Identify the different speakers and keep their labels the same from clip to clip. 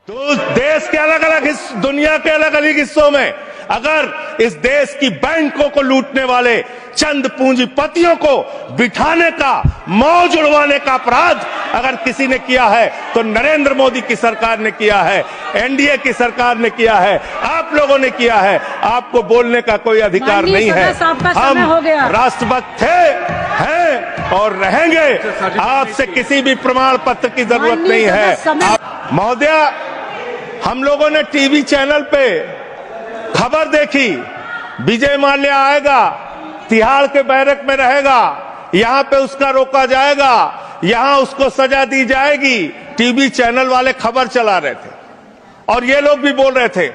Speaker 1: तो देश के अलग अलग दुनिया के अलग अलग हिस्सों में अगर इस देश की बैंकों को लूटने वाले चंद पूंजीपतियों को बिठाने का, मौज उड़वाने का अपराध अगर किसी ने किया है तो नरेंद्र मोदी की सरकार ने किया है, एनडीए की सरकार ने किया है, आप लोगों ने किया है। आपको बोलने का कोई अधिकार नहीं है। हम राष्ट्रभक्त थे, हैं और रहेंगे। आपसे किसी भी प्रमाण पत्र की जरूरत नहीं है। महोदया, हम लोगों ने टीवी चैनल पे खबर देखी, विजय माल्या आएगा, तिहाड़ के बैरक में रहेगा, यहां पे उसका रोका जाएगा, यहां उसको सजा दी जाएगी। टीवी चैनल वाले खबर चला रहे थे और ये लोग भी बोल रहे थे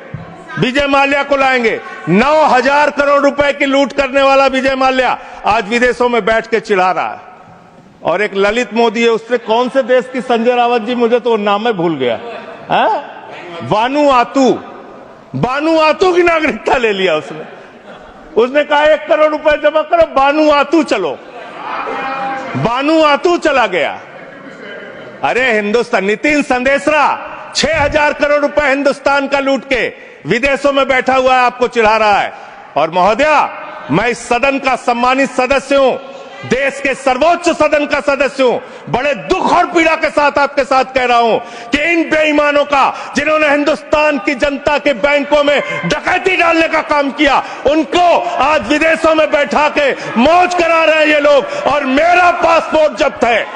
Speaker 1: विजय माल्या को लाएंगे। 9,000 करोड़ रुपए की लूट करने वाला विजय माल्या आज विदेशों में बैठ के चिढ़ा रहा है। और एक ललित मोदी है, उसने कौन से देश की, संजय रावत जी, मुझे तो नाम में भूल गया है, बानुआतू की नागरिकता ले लिया उसने कहा 1 करोड़ रुपए जमा करो, बानुआतू चलो, बानुआतू चला गया। अरे हिंदुस्तान, नितिन संदेशरा 6,000 करोड़ रुपए हिंदुस्तान का लूट के विदेशों में बैठा हुआ है, आपको चिढ़ा रहा है। और महोदया, मैं इस सदन का सम्मानित सदस्य हूं, देश के सर्वोच्च सदन का सदस्य हूं, बड़े दुख और पीड़ा के साथ आपके साथ कह रहा हूं कि इन बेईमानों का, जिन्होंने हिंदुस्तान की जनता के बैंकों में डकैती डालने का काम किया, उनको आज विदेशों में बैठा के मौज करा रहे हैं ये लोग। और मेरा पासपोर्ट जब्त है,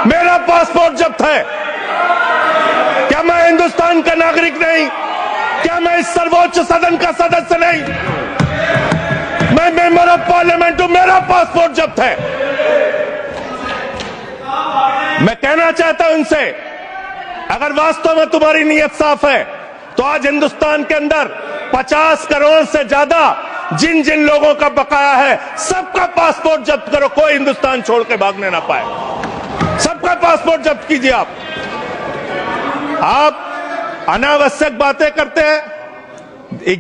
Speaker 1: मेरा पासपोर्ट जब्त है। क्या मैं हिंदुस्तान का नागरिक नहीं? क्या मैं इस सर्वोच्च सदन का सदस्य नहीं? मैं मेंबर ऑफ पार्लियामेंट हूं, मेरा पासपोर्ट जब्त है। मैं कहना चाहता हूं इनसे, अगर वास्तव में तुम्हारी नीयत साफ है तो आज हिंदुस्तान के अंदर 50 करोड़ से ज्यादा जिन जिन लोगों का बकाया है, सबका पासपोर्ट जब्त करो, कोई हिंदुस्तान छोड़ के भागने ना पाए। सबका पासपोर्ट जब्त कीजिए। आप अनावश्यक बातें करते हैं।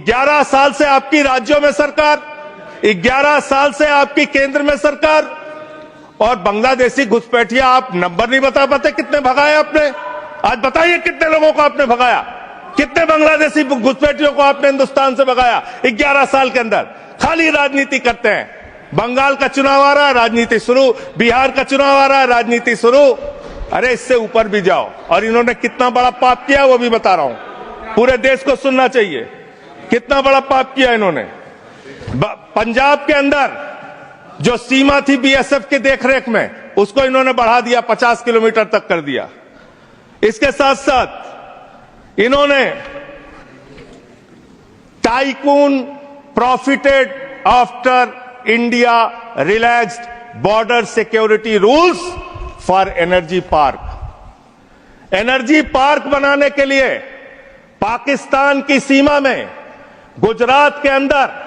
Speaker 1: 11 साल से आपकी राज्यों में सरकार, 11 साल से आपकी केंद्र में सरकार, और बांग्लादेशी घुसपैठिया आप नंबर नहीं बता पाते कितने भगाए आपने। आज बताइए कितने लोगों को आपने भगाया, कितने बांग्लादेशी घुसपैठियों को आपने हिंदुस्तान से भगाया 11 साल के अंदर। खाली राजनीति करते हैं। बंगाल का चुनाव आ रहा है, राजनीति शुरू, बिहार का चुनाव आ रहा है, राजनीति शुरू। अरे इससे ऊपर भी जाओ। और इन्होंने कितना बड़ा पाप किया वो भी बता रहा हूं, पूरे देश को सुनना चाहिए कितना बड़ा पाप किया इन्होंने। पंजाब के अंदर जो सीमा थी बीएसएफ के देखरेख में, उसको इन्होंने बढ़ा दिया, 50 किलोमीटर तक कर दिया। इसके साथ साथ इन्होंने tycoon profited after India relaxed border security rules for energy park. Energy park बनाने के लिए पाकिस्तान की सीमा में, गुजरात के अंदर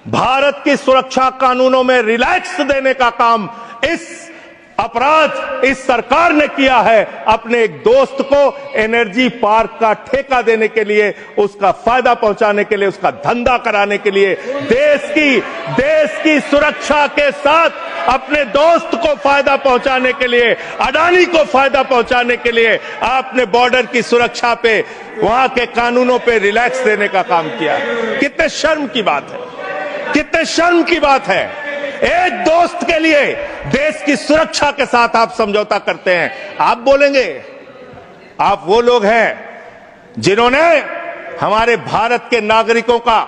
Speaker 1: भारत की सुरक्षा कानूनों में रिलैक्स देने का काम इस सरकार ने किया है। अपने एक दोस्त को एनर्जी पार्क का ठेका देने के लिए, उसका फायदा पहुंचाने के लिए, उसका धंधा कराने के लिए, देश की सुरक्षा के साथ अपने दोस्त को फायदा पहुंचाने के लिए, अडानी को फायदा पहुंचाने के लिए आपने बॉर्डर की सुरक्षा पे, वहां के कानूनों पे रिलैक्स देने का काम किया। कितने शर्म की बात है, कितने शर्म की बात है। एक दोस्त के लिए देश की सुरक्षा के साथ आप समझौता करते हैं। आप बोलेंगे आप वो लोग हैं जिन्होंने हमारे भारत के नागरिकों का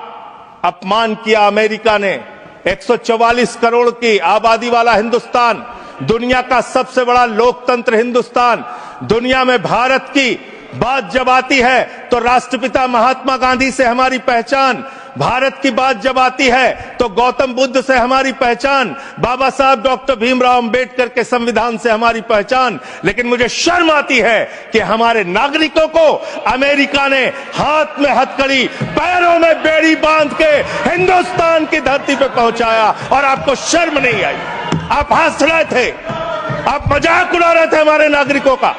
Speaker 1: अपमान किया। अमेरिका ने 144 करोड़ की आबादी वाला हिंदुस्तान, दुनिया का सबसे बड़ा लोकतंत्र हिंदुस्तान, दुनिया में भारत की बात जब आती है तो राष्ट्रपिता महात्मा गांधी से हमारी पहचान, भारत की बात जब आती है तो गौतम बुद्ध से हमारी पहचान, बाबा साहब डॉक्टर भीमराव अंबेडकर के संविधान से हमारी पहचान। लेकिन मुझे शर्म आती है कि हमारे नागरिकों को अमेरिका ने हाथ में हथकड़ी, पैरों में बेड़ी बांध के हिंदुस्तान की धरती पर पहुंचाया और आपको शर्म नहीं आई। आप हंस रहे थे, आप मजाक उड़ा रहे थे हमारे नागरिकों का।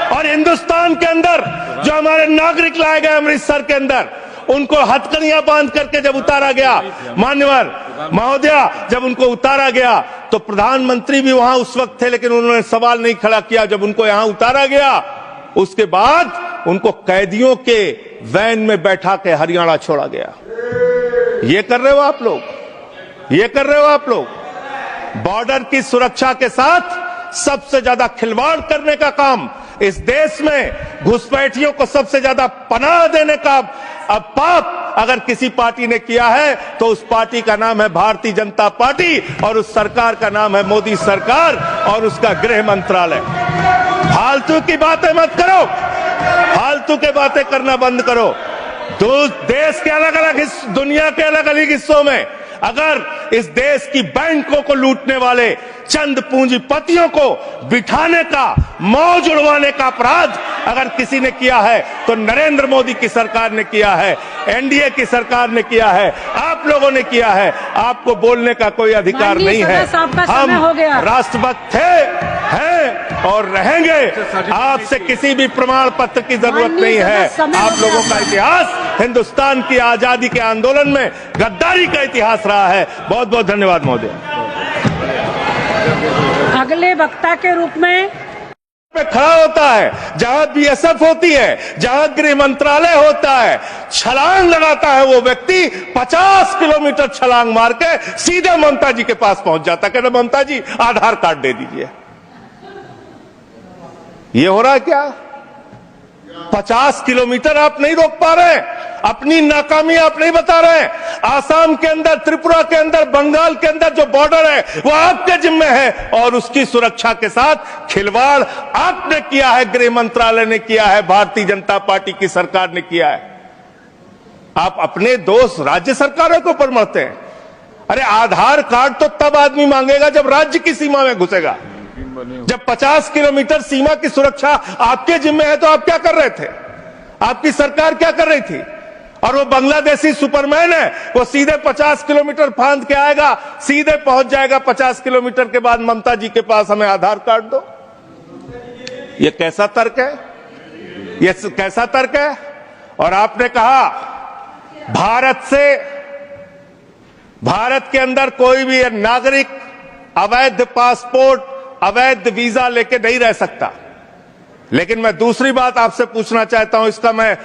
Speaker 1: और हिंदुस्तान के अंदर जो हमारे नागरिक लाए गए अमृतसर के अंदर, उनको हथकड़ियां बांध करके जब उतारा गया, मान्यवर महोदया, जब उनको उतारा गया तो प्रधानमंत्री भी वहां उस वक्त थे, लेकिन उन्होंने सवाल नहीं खड़ा किया। जब उनको यहां उतारा गया उसके बाद उनको कैदियों के वैन में बैठा के हरियाणा छोड़ा गया। ये कर रहे हो आप लोग, ये कर रहे हो आप लोग। बॉर्डर की सुरक्षा के साथ सबसे ज्यादा खिलवाड़ करने का काम इस देश में, घुसपैठियों को सबसे ज्यादा पनाह देने का अब पाप अगर किसी पार्टी ने किया है तो उस पार्टी का नाम है भारतीय जनता पार्टी, और उस सरकार का नाम है मोदी सरकार और उसका गृह मंत्रालय। फालतू की बातें मत करो, फालतू के बातें करना बंद करो। देश के अलग अलग दुनिया के अलग अलग हिस्सों में अगर इस देश की बैंकों को लूटने वाले चंद पूंजीपतियों को बिठाने का, मौज उड़वाने का अपराध अगर किसी ने किया है तो नरेंद्र मोदी की सरकार ने किया है, एनडीए की सरकार ने किया है, आप लोगों ने किया है। आपको बोलने का कोई अधिकार नहीं है। हम राष्ट्रभक्त थे, हैं और रहेंगे। आपसे किसी भी प्रमाण पत्र की जरूरत नहीं है। आप लोगों का इतिहास हिंदुस्तान की आजादी के आंदोलन में गद्दारी का इतिहास रहा है। बहुत बहुत धन्यवाद महोदय।
Speaker 2: अगले वक्ता के रूप में
Speaker 1: पे खड़ा होता है, जहां बीएसएफ होती है, जहां गृह मंत्रालय होता है, छलांग लगाता है वो व्यक्ति, 50 किलोमीटर छलांग मार के सीधे ममता जी के पास पहुंच जाता है। कहते ममता जी आधार कार्ड दे दीजिए। ये हो रहा है क्या? 50 किलोमीटर आप नहीं रोक पा रहे, अपनी नाकामी आप नहीं बता रहे। आसाम के अंदर, त्रिपुरा के अंदर, बंगाल के अंदर जो बॉर्डर है वो आपके जिम्मे है, और उसकी सुरक्षा के साथ खिलवाड़ आपने किया है, गृह मंत्रालय ने किया है, भारतीय जनता पार्टी की सरकार ने किया है। आप अपने दोस्त राज्य सरकारों के ऊपर मरते हैं। अरे आधार कार्ड तो तब आदमी मांगेगा जब राज्य की सीमा में घुसेगा। जब 50 किलोमीटर सीमा की सुरक्षा आपके जिम्मे है तो आप क्या कर रहे थे? आपकी सरकार क्या कर रही थी? और वो बांग्लादेशी सुपरमैन है, वो सीधे 50 किलोमीटर फांद के आएगा, सीधे पहुंच जाएगा 50 किलोमीटर के बाद ममता जी के पास, हमें आधार कार्ड दो। ये कैसा तर्क है? ये कैसा तर्क है? और आपने कहा भारत के अंदर कोई भी नागरिक अवैध पासपोर्ट, अवैध वीजा लेके नहीं रह सकता। लेकिन मैं दूसरी बात आपसे पूछना चाहता हूं, इसका मैं